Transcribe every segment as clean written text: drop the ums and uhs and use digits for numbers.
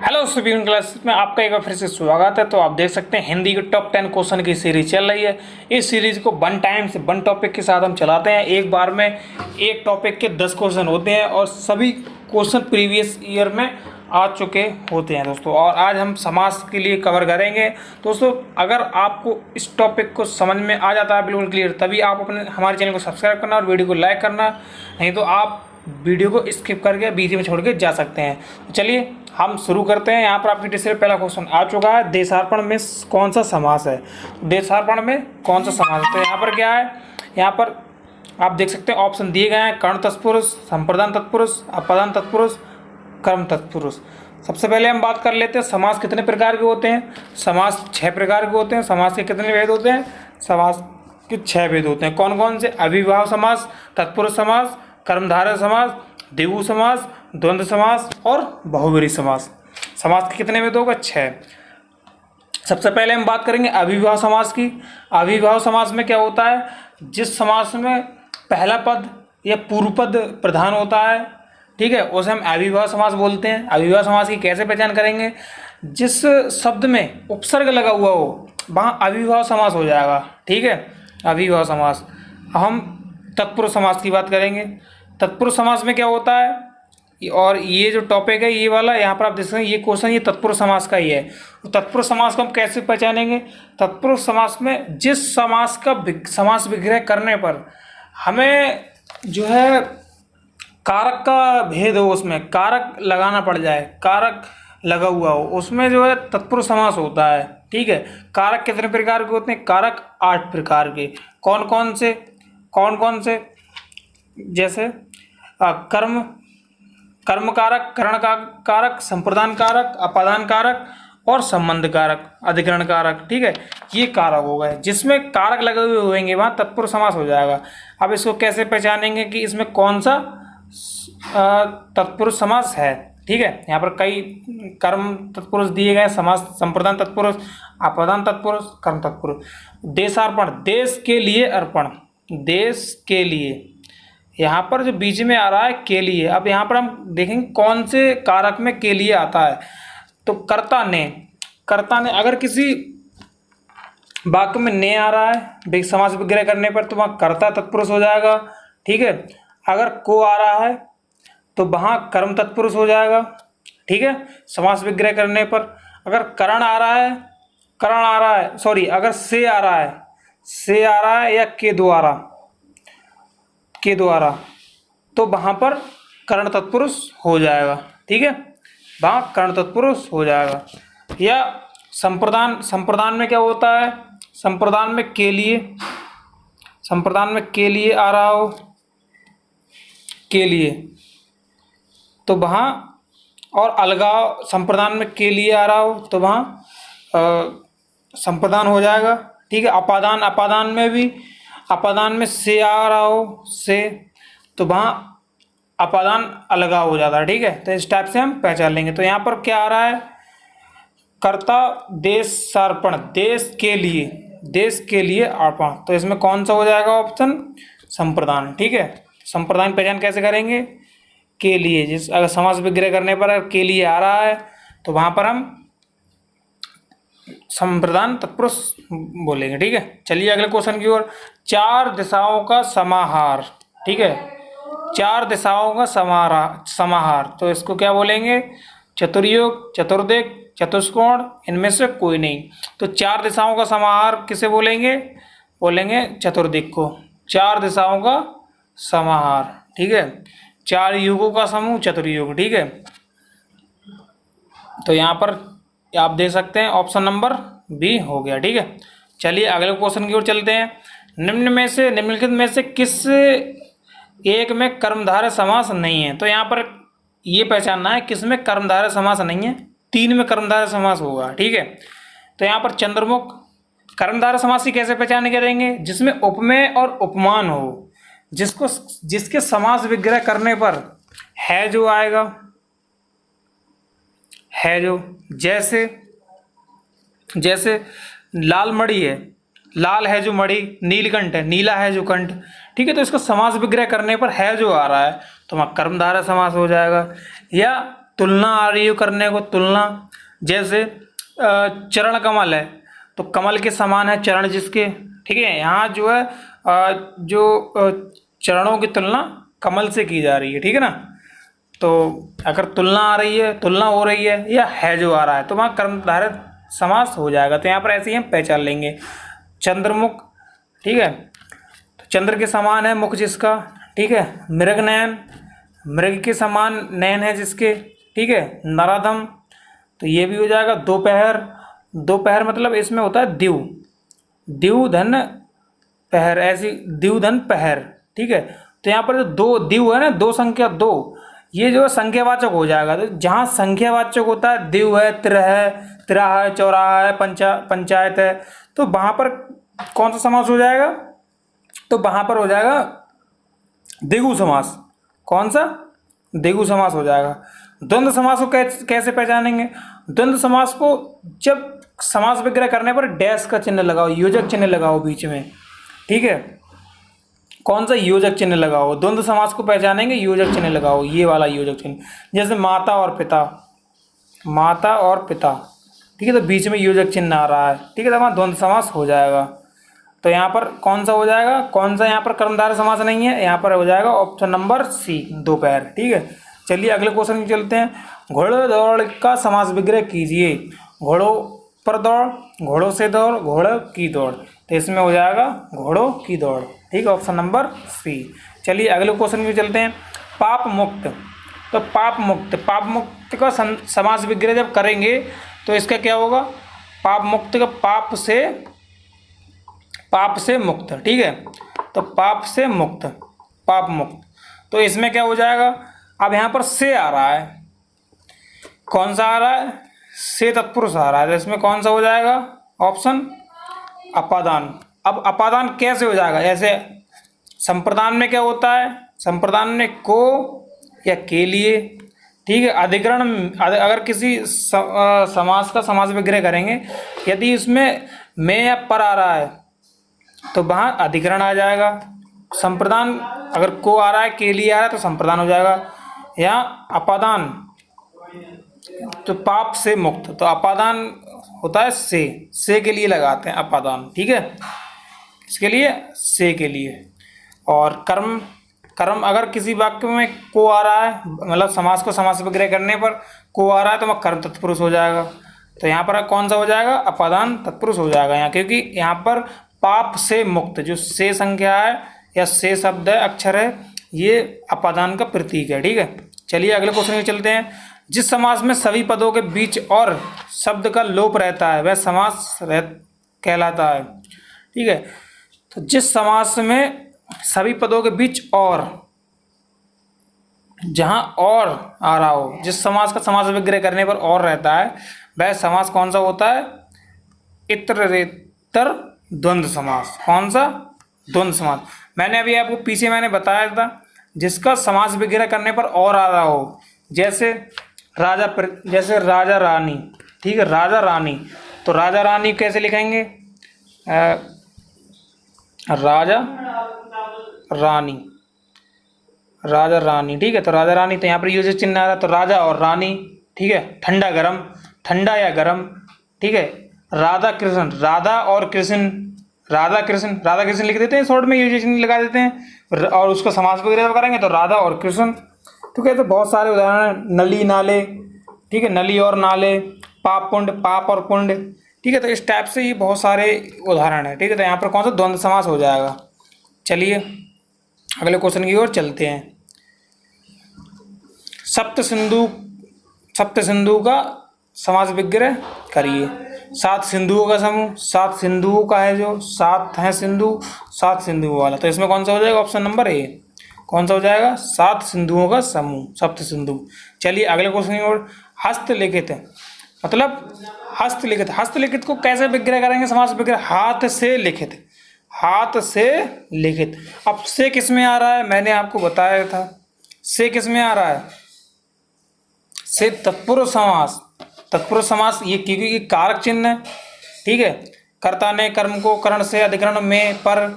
Hello सभी class में आपका एक बार फिर से स्वागत है। तो आप देख सकते हैं हिंदी के टॉप 10 क्वेश्चन की सीरीज चल रही है। इस सीरीज को वन टाइम से वन टॉपिक के साथ हम चलाते हैं। एक बार में एक टॉपिक के 10 क्वेश्चन होते हैं और सभी क्वेश्चन प्रीवियस ईयर में आ चुके होते हैं दोस्तों। और आज हम समास के लिए कवर करेंगे दोस्तों। अगर आपको इस टॉपिक को समझ में आ जाता है बिल्कुल क्लियर, तभी आप अपने हमारे चैनल को सब्सक्राइब करना और वीडियो को लाइक करना, नहीं तो आप वीडियो को स्किप करके बीच में छोड़ के जा सकते हैं। तो चलिए हम शुरू करते हैं। यहाँ पर आपकी टेस्ट से पहला क्वेश्चन आ चुका है, देशार्पण में कौन सा समास है। देशार्पण में कौन सा समास है, तो यहाँ पर क्या है, यहाँ पर आप देख सकते हैं ऑप्शन दिए गए हैं। कर्ण तत्पुरुष, संप्रदान तत्पुरुष, अपादान तत्पुरुष, कर्म तत्पुरुष। सबसे पहले हम बात कर लेते हैं समास कितने प्रकार के होते हैं। समास 6 प्रकार के होते हैं। समास के कितने भेद होते हैं, समास के 6 भेद होते हैं। कौन कौन से, अविभाव समास, तत्पुरुष समास, कर्मधारय समास, द्विगु समास, द्वंद्व समास और बहुब्रीहि समास। समास के कितने भेद होगा, 6। सबसे पहले हम बात करेंगे अविभाव समास की। अविभाव समास में क्या होता है, जिस समास में पहला पद या पूर्व पद प्रधान होता है, ठीक है, उसे हम अविभाव समास बोलते हैं। अविभाव समास की कैसे पहचान करेंगे, जिस शब्द में उपसर्ग लगा हुआ हो वहाँ अविभाव समास हो जाएगा, ठीक है, अविभाव समास। हम तत्पुरुष समास की बात करेंगे। तत्पुरुष समास में क्या होता है, और ये जो टॉपिक है ये वाला यहाँ पर आप देख सकते हैं, ये क्वेश्चन ये तत्पुरुष समास का ही है। तो तत्पुरुष समास को हम कैसे पहचानेंगे, तत्पुरुष समास में जिस समास का समास विग्रह करने पर हमें जो है कारक का भेद हो, उसमें कारक लगाना पड़ जाए, कारक लगा हुआ हो, उसमें जो है तत्पुरुष समास होता है, ठीक है। कारक कितने प्रकार के होते हैं, कारक 8 प्रकार के। कौन कौन से, जैसे कर्म कारक, करण कारक, संप्रदान कारक, अपादान कारक और संबंध कारक, अधिकरण कारक, ठीक है। ये कारक हो गए, जिसमें कारक लगे हुए होंगे वहाँ तत्पुरुष समास हो जाएगा। अब इसको कैसे पहचानेंगे कि इसमें कौन सा तत्पुरुष समास है, ठीक है। यहाँ पर कई कर्म तत्पुरुष दिए गए, समास संप्रदान तत्पुरुष, अपादान तत्पुरुष, कर्म तत्पुरुष। देशार्पण, देश के लिए अर्पण, देश के लिए, यहाँ पर जो बीच में आ रहा है के लिए। अब यहाँ पर हम देखेंगे कौन से कारक में के लिए आता है। तो कर्ता ने, अगर किसी वाक्य में ने आ रहा है समास विग्रह करने पर तो वहाँ कर्ता तत्पुरुष हो जाएगा, ठीक है। अगर को आ रहा है तो वहाँ कर्म तत्पुरुष हो जाएगा, ठीक है, समास विग्रह करने पर। अगर करण आ रहा है, सॉरी, अगर से आ रहा है या के द्वारा तो वहाँ पर कर्ण तत्पुरुष हो जाएगा, ठीक है, वहाँ कर्ण तत्पुरुष हो जाएगा। या संप्रदान में क्या होता है, संप्रदान में के लिए आ रहा हो, के लिए, तो वहाँ, और अलगाव संप्रदान में के लिए आ रहा हो तो वहाँ संप्रदान हो जाएगा, ठीक है। अपादान में से आ रहा हो, से, तो वहाँ अपादान अलगाव हो जाता है, ठीक है। तो इस टाइप से हम पहचान लेंगे। तो यहाँ पर क्या आ रहा है, कर्ता देशार्पण, देश के लिए अर्पण, तो इसमें कौन सा हो जाएगा ऑप्शन, संप्रदान, ठीक है। संप्रदान पहचान कैसे करेंगे, के लिए, जिस अगर समास विग्रह करने पर अगर के लिए आ रहा है तो वहाँ पर हम संप्रदान तत्पुरुष बोलेंगे, ठीक है। चलिए अगले क्वेश्चन की ओर। 4 दिशाओं का समाहार, ठीक है, 4 दिशाओं का समाहार, तो इसको क्या बोलेंगे, चतुर्युग, चतुर्दिक, चतुष्कोण, इनमें से कोई नहीं। तो 4 दिशाओं का समाहार किसे बोलेंगे चतुर्दिक को, 4 दिशाओं का समाहार, ठीक है। 4 युगों का समूह चतुर्युग, ठीक है। तो यहाँ पर आप देख सकते हैं ऑप्शन नंबर बी हो गया, ठीक है। चलिए अगले क्वेश्चन की ओर चलते हैं। निम्नलिखित में से किस एक में कर्मधारय समास नहीं है। तो यहाँ पर ये पहचानना है किस में कर्मधारय समास नहीं है, 3 में कर्मधारय समास होगा, ठीक है। तो यहाँ पर चंद्रमुख, कर्मधारय समास की कैसे पहचान करेंगे, जिसमें उपमेय और उपमान हो, जिसके समास विग्रह करने पर है जो आएगा, है जो, जैसे लाल मणि है, लाल है जो मणि, नीलकंठ है, नीला है जो कंठ, ठीक है। तो इसका समास विग्रह करने पर है जो आ रहा है तो वहाँ कर्मधारय समास हो जाएगा। या तुलना आ रही है करने को, तुलना। जैसे चरण कमल है तो कमल के समान है चरण जिसके, ठीक है। यहाँ जो है चरणों की तुलना कमल से की जा रही है, ठीक है ना। तो अगर तुलना आ रही है, तुलना हो रही है या है जो आ रहा है तो वहाँ कर्मधारय समास हो जाएगा। तो यहाँ पर ऐसे ही हम पहचान लेंगे। चंद्रमुख, ठीक है, तो चंद्र के समान है मुख जिसका, ठीक है। मृगनयन, मृग के समान नयन है जिसके, ठीक है। नराधम, तो ये भी हो जाएगा। दोपहर, दोपहर मतलब इसमें होता है दिव, दिव धन पहर, ऐसी दिव धन पहर, ठीक है। तो यहाँ पर जो दो दिव है ना, दो संख्या दो, ये जो है संख्यावाचक हो जाएगा। तो जहाँ संख्यावाचक होता है, दिव है, तिराहा है, चौराहा है, पंचायत है, तो वहाँ पर कौन सा समास हो जाएगा? तो वहाँ पर हो जाएगा द्विगु समास। कौन सा? द्विगु समास हो जाएगा। द्वंद्व समास को कैसे पहचानेंगे? द्वंद्व समास को जब समास विग्रह करने पर डैश का चिन्ह लगाओ, योजक चिन्ह लगाओ बीच में, ठीक है। कौन सा? योजक चिन्ह लगाओ। द्वंद्व समास को पहचानेंगे, योजक चिन्ह लगाओ, ये वाला योजक चिन्ह। जैसे माता और पिता, माता और पिता, ठीक है, तो बीच में योजक चिन्ह आ रहा है, ठीक है, तो वहाँ द्वंद्व समास हो जाएगा। तो यहाँ पर कौन सा हो जाएगा? कौन सा यहाँ पर कर्मधारय समास नहीं है? यहाँ पर हो जाएगा ऑप्शन नंबर सी, दोपहर, ठीक है। चलिए अगले क्वेश्चन में चलते हैं। घोड़े दौड़ का समास विग्रह कीजिए। घोड़ों पर दौड़, घोड़ों से दौड़, घोड़ों की दौड़, तो इसमें हो जाएगा घोड़ों की दौड़, ठीक है, ऑप्शन नंबर सी। चलिए अगले क्वेश्चन में चलते हैं। पाप मुक्त, तो पाप मुक्त, पाप मुक्त का समास विग्रह जब करेंगे तो इसका क्या होगा? पाप मुक्त का पाप से मुक्त, ठीक है, तो पाप से मुक्त, पाप मुक्त, तो इसमें क्या हो जाएगा? अब यहाँ पर से आ रहा है, कौन सा आ रहा है? से तत्पुरुष आ रहा है, तो इसमें कौन सा हो जाएगा? ऑप्शन अपादान। अब अपादान कैसे हो जाएगा? ऐसे संप्रदान में क्या होता है? संप्रदान में को या के लिए, ठीक है। अधिकरण, अगर किसी समास का समास विग्रह करेंगे, यदि इसमें में या पर आ रहा है तो वहाँ अधिकरण आ जाएगा। संप्रदान अगर को आ रहा है, के लिए आ रहा है, तो संप्रदान हो जाएगा। या अपादान, तो पाप से मुक्त, तो अपादान होता है से के लिए लगाते हैं अपादान, ठीक है, इसके लिए से के लिए। और कर्म, कर्म अगर किसी वाक्य में को आ रहा है, मतलब समास को समास विग्रह करने पर को आ रहा है, तो वह कर्म तत्पुरुष हो जाएगा। तो यहाँ पर कौन सा हो जाएगा? अपादान तत्पुरुष हो जाएगा यहाँ, क्योंकि यहाँ पर पाप से मुक्त, जो से संख्या है या से शब्द है, अक्षर है, ये अपादान का प्रतीक है, ठीक है। चलिए अगले क्वेश्चन में चलते हैं। जिस समास में सभी पदों के बीच और शब्द का लोप रहता है वह समास कहलाता है, ठीक है। तो जिस समास में सभी पदों के बीच और, जहां और आ रहा हो, जिस समास का समास विग्रह करने पर और रहता है, वह समास कौन सा होता है? इतरेतर द्वंद्व समास। कौन सा? द्वंद्व समास। मैंने अभी आपको पीछे बताया था, जिसका समास विग्रह करने पर और आ रहा हो, जैसे जैसे राजा रानी, ठीक है, राजा रानी, तो राजा रानी कैसे लिखेंगे? राजा रानी, राजा रानी, ठीक है, तो राजा रानी, तो यहाँ पर यूज चिन्ह आ रहा है, तो राजा और रानी, ठीक है। ठंडा गरम, ठंडा या गरम, ठीक है। राधा कृष्ण, राधा और कृष्ण, राधा कृष्ण, राधा कृष्ण लिख देते हैं शॉर्ट में, यूज चिन्ह लगा देते हैं, और उसको समास वगैरह करेंगे तो राधा और कृष्ण, ठीक है। तो बहुत सारे उदाहरण, नली नाले, ठीक है, नली और नाले, पाप पुंड, पाप और पुंड, ठीक है। तो इस टाइप से ये बहुत सारे उदाहरण है, ठीक है। तो यहाँ पर कौन सा? द्वंद्व समास हो जाएगा। चलिए अगले क्वेश्चन की ओर चलते हैं। सप्त सिंधु का समास विग्रह करिए। 7 सिंधुओं का समूह, 7 सिंधुओं का है, जो 7 हैं सिंधु, 7 सिंधुओं वाला, तो इसमें कौन सा हो जाएगा? Option number A. कौन सा हो जाएगा? 7 सिंधुओं का समूह, सप्त सिंधु। चलिए अगले क्वेश्चन की ओर। हस्तलिखित, मतलब हस्तलिखित, हस्तलिखित को कैसे विग्रह करेंगे समास विग्रह? हाथ से लिखित, हाथ से लिखित। अब से किस में आ रहा है? मैंने आपको बताया था, से किस में आ रहा है? से तत्पुरुष समास, तत्पुरुष समास, ये क्योंकि कारक चिन्ह है, ठीक है। कर्ता ने कर्म को करण से, अधिकरण में, पर,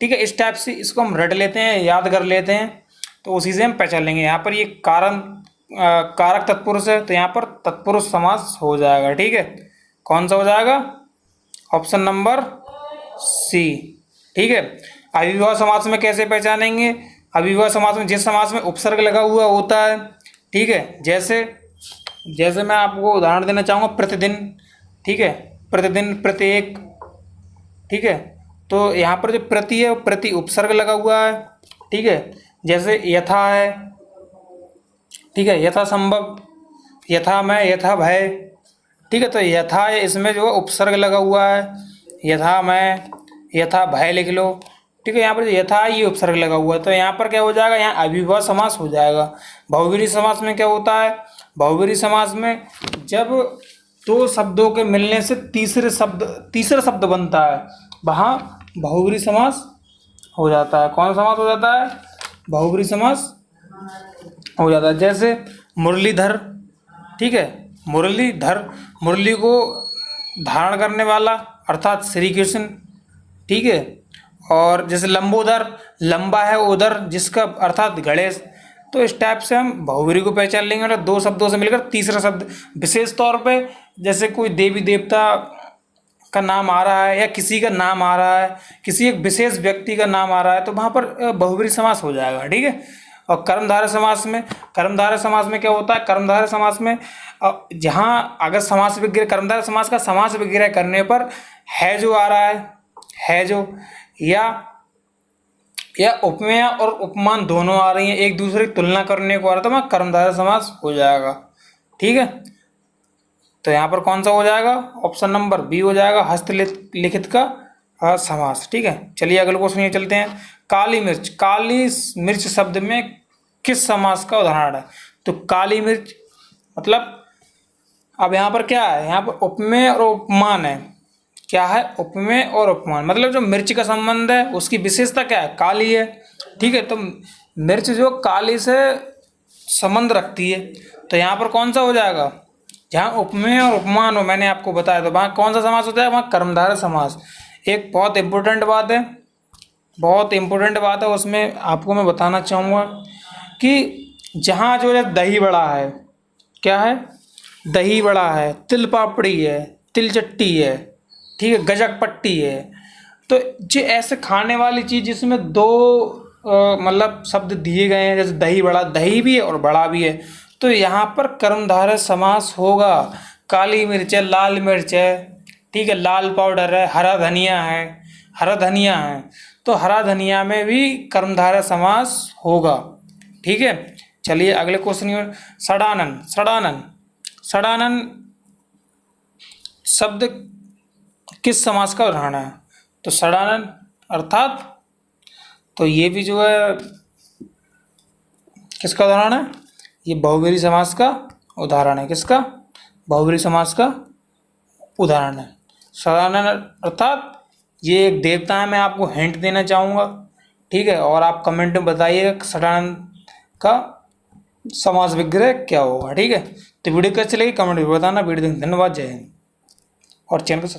ठीक है, इस टाइप से इसको हम रट लेते हैं, याद कर लेते हैं, तो उसी से हम पहचान लेंगे। यहाँ पर ये कारण कारक तत्पुरुष है, तो यहाँ पर तत्पुरुष समास हो जाएगा। ठीक है, कौन सा हो जाएगा? Option number C. ठीक है, अव्ययभाव समास में कैसे पहचानेंगे? अव्ययभाव समास में जिस समास में उपसर्ग लगा हुआ होता है, ठीक है, जैसे जैसे मैं आपको उदाहरण देना चाहूँगा, प्रतिदिन। ठीक है, प्रतिदिन, प्रत्येक। ठीक है, तो यहाँ पर जो प्रति है वो प्रति उपसर्ग लगा हुआ है। ठीक है, जैसे यथा है, ठीक है, यथा संभव, यथा मैं, यथा भय। ठीक है, तो यथा है, इसमें जो उपसर्ग लगा हुआ है, यथा मैं, यथा भय लिख लो। ठीक है, यहाँ पर जो यथा है ये उपसर्ग लगा हुआ है, तो यहाँ पर क्या हो जाएगा? यहाँ अव्ययभाव समास हो जाएगा। बहुब्रीहि समास में क्या होता है? बहुब्रीहि समास में जब दो शब्दों के मिलने से तीसरा शब्द बनता है, वहाँ बहुब्रीहि समास हो जाता है। कौन सा समास हो जाता है? बहुब्रीहि समास हो जाता है। जैसे मुरलीधर। ठीक है, मुरलीधर, मुरली को धारण करने वाला अर्थात श्री कृष्ण। ठीक है, और जैसे लंबोदर, लंबा है उधर जिसका अर्थात गणेश। तो इस टाइप से हम बहुब्रीहि को पहचान लेंगे, और दो शब्दों से मिलकर तीसरा शब्द, विशेष तौर पे जैसे कोई देवी देवता का नाम आ रहा है या किसी का नाम आ रहा है, किसी एक विशेष व्यक्ति का नाम आ रहा है, तो वहाँ पर बहुब्रीहि समास हो जाएगा। ठीक है, और कर्मधारय समास में, कर्मधारय समास में क्या होता है? कर्मधारय समास में जहाँ अगर समास विग्रह, कर्मधारय समास का समास विग्रह करने पर है जो आ रहा है जो, या उपमेय और उपमान दोनों आ रही हैं, एक दूसरे की तुलना करने को आ रहा है, तो वहाँ कर्मधारय समास हो जाएगा। ठीक है, तो यहाँ पर कौन सा हो जाएगा? ऑप्शन नंबर बी हो जाएगा, हस्तलिखित का समास। ठीक है, चलिए अगले क्वेश्चन ये चलते हैं। काली मिर्च, काली मिर्च शब्द में किस समास का उदाहरण है? तो काली मिर्च मतलब, अब यहाँ पर क्या है? यहाँ पर उपमेय और उपमान है। क्या है? उपमेय और उपमान, मतलब जो मिर्च का संबंध है उसकी विशेषता क्या है? काली है। ठीक है, तो मिर्च जो काली से संबंध रखती है, तो यहाँ पर कौन सा हो जाएगा? जहाँ उपमेय और उपमान हो, मैंने आपको बताया, तो वहाँ कौन सा समास होता है? वहाँ कर्मधारय समास। एक बहुत इम्पोर्टेंट बात है, बहुत इम्पोर्टेंट बात है, उसमें आपको मैं बताना चाहूँगा कि जहाँ जो है दही बड़ा है, क्या है? दही बड़ा है, तिल पापड़ी है, तिल चट्टी है, ठीक है, गजक पट्टी है, तो जो ऐसे खाने वाली चीज़ जिसमें दो मतलब शब्द दिए गए हैं, जैसे दही बड़ा, दही भी है और बड़ा भी है, तो यहाँ पर कर्मधारय समास होगा। काली मिर्च है, लाल मिर्च है, ठीक है, लाल पाउडर है, हरा धनिया है, हरा धनिया है, तो हरा धनिया में भी कर्मधारय समास होगा। ठीक है, चलिए अगले क्वेश्चन। षडानन, षडानन, षडानन शब्द किस समास का उदाहरण है? तो षडानन अर्थात, तो ये भी जो है किसका उदाहरण है? ये बहुब्रीहि समास का उदाहरण है। किसका? बहुब्रीहि समास का उदाहरण है। षडानन अर्थात ये एक देवता है, मैं आपको हिंट देना चाहूँगा। ठीक है, और आप कमेंट में बताइएगा षडानन का समास विग्रह क्या होगा। ठीक है, तो वीडियो कैसी लगी कमेंट में बताना। वीडियो देखने धन्यवाद, जय हिंद, और चैनल को